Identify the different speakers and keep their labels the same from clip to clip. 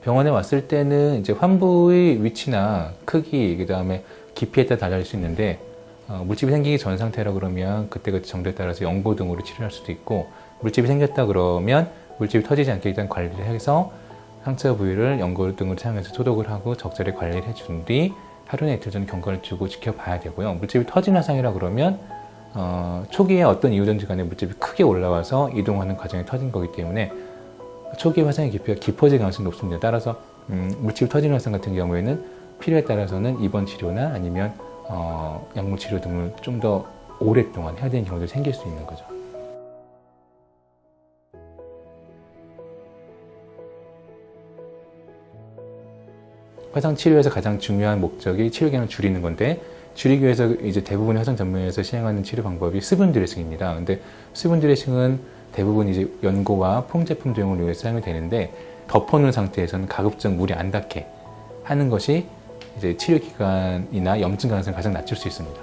Speaker 1: 병원에 왔을 때는 이제 환부의 위치나 크기, 그 다음에 깊이에 따라 달라질 수 있는데, 물집이 생기기 전 상태라 그러면 그때그때 정도에 따라서 연고 등으로 치료할 수도 있고, 물집이 생겼다 그러면 물집이 터지지 않게 일단 관리를 해서 상처 부위를 연고 등을 사용해서 소독을 하고 적절히 관리를 해준 뒤 하루나 이틀 전 경과를 주고 지켜봐야 되고요. 물집이 터진 화상이라 그러면 초기에 어떤 이유든지 간에 물집이 크게 올라와서 이동하는 과정에 터진 거기 때문에 초기 화상의 깊이가 깊어질 가능성이 높습니다. 따라서 물집이 터진 화상 같은 경우에는 필요에 따라서는 입원 치료나 아니면 약물 치료 등을 좀 더 오랫동안 해야 되는 경우도 생길 수 있는 거죠. 화상 치료에서 가장 중요한 목적이 치료 기간을 줄이는 건데, 줄이기 위해서 이제 대부분의 화상 전문의에서 시행하는 치료 방법이 수분 드레싱입니다. 근데 수분 드레싱은 대부분 이제 연고와 폼 제품 등을 이용해서 사용이 되는데, 덮어놓은 상태에서는 가급적 물이 안 닿게 하는 것이 이제 치료 기간이나 염증 가능성을 가장 낮출 수 있습니다.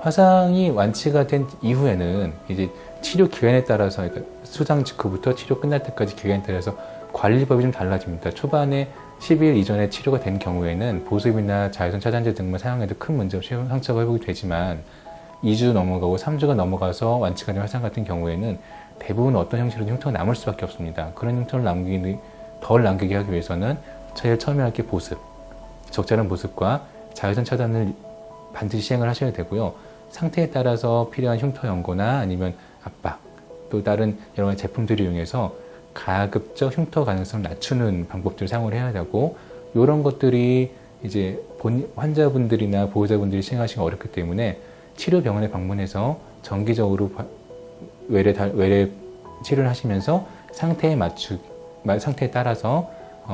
Speaker 1: 화상이 완치가 된 이후에는 이제 치료 기간에 따라서, 그러니까 수상 직후부터 치료 끝날 때까지 기간에 따라서 관리법이 좀 달라집니다. 초반에 10일 이전에 치료가 된 경우에는 보습이나 자외선 차단제 등만 사용해도 큰 문제 없이 상처가 회복이 되지만 2주 넘어가고 3주가 넘어가서 완치가 된 화상 같은 경우에는 대부분 어떤 형식으로 흉터가 남을 수밖에 없습니다. 그런 흉터를 덜 남기게 하기 위해서는 제일 처음에 할 게 보습, 적절한 보습과 자외선 차단을 반드시 시행을 하셔야 되고요. 상태에 따라서 필요한 흉터 연고나 아니면 압박, 또 다른 여러 가지 제품들을 이용해서 가급적 흉터 가능성을 낮추는 방법들을 사용을 해야 되고, 이런 것들이 이제 환자분들이나 보호자분들이 시행하시기 어렵기 때문에 치료병원에 방문해서 정기적으로 외래 치료를 하시면서 상태에 따라서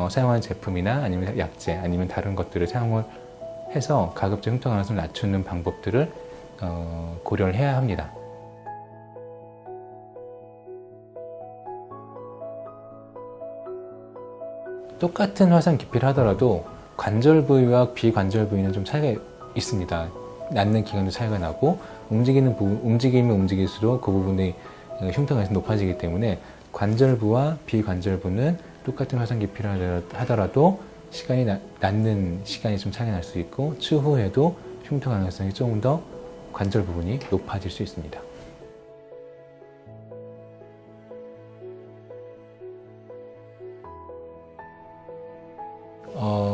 Speaker 1: 사용하는 제품이나 아니면 약제 아니면 다른 것들을 사용을 해서 가급적 흉터 가능성을 낮추는 방법들을 고려를 해야 합니다. 똑같은 화상 깊이를 하더라도 관절 부위와 비관절 부위는 좀 차이가 있습니다. 낫는 기간도 차이가 나고 움직이면 움직일수록 그 부분의 흉터 가능성이 높아지기 때문에 관절부와 비관절부는 똑같은 화상 깊이를 하더라도 낫는 시간이 좀 차이가 날 수 있고, 추후에도 흉터 가능성이 조금 더 관절 부분이 높아질 수 있습니다.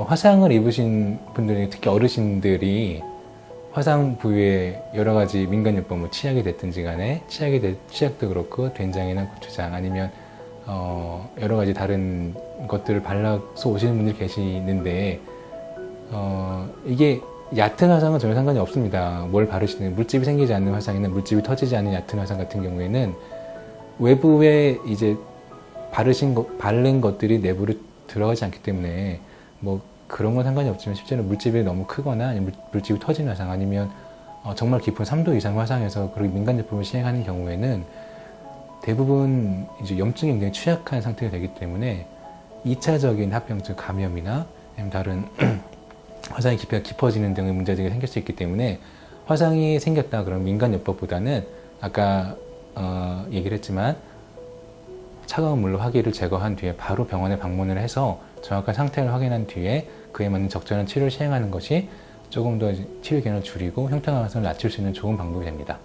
Speaker 1: 화상을 입으신 분들이, 특히 어르신들이 화상 부위에 여러 가지 민간요법, 뭐 치약이 됐든지 간에 치약도 그렇고 된장이나 고추장 아니면 여러 가지 다른 것들을 발라서 오시는 분들이 계시는데, 이게 얕은 화상은 전혀 상관이 없습니다. 뭘 바르시든 물집이 생기지 않는 화상이나 물집이 터지지 않는 얕은 화상 같은 경우에는 외부에 이제 바른 것들이 내부로 들어가지 않기 때문에 뭐 그런 건 상관이 없지만, 실제로 물집이 너무 크거나 아니면 물집이 터진 화상 아니면 정말 깊은 3도 이상 화상에서 그런 민간 제품을 시행하는 경우에는 대부분 이제 염증이 굉장히 취약한 상태가 되기 때문에 2차적인 합병증, 감염이나 아니면 다른 화상의 깊이가 깊어지는 등의 문제들이 생길 수 있기 때문에, 화상이 생겼다 그러면 민간요법보다는 아까 얘기를 했지만 차가운 물로 화기를 제거한 뒤에 바로 병원에 방문을 해서 정확한 상태를 확인한 뒤에 그에 맞는 적절한 치료를 시행하는 것이 조금 더 치료 기간을 줄이고 흉터 가능성을 낮출 수 있는 좋은 방법이 됩니다.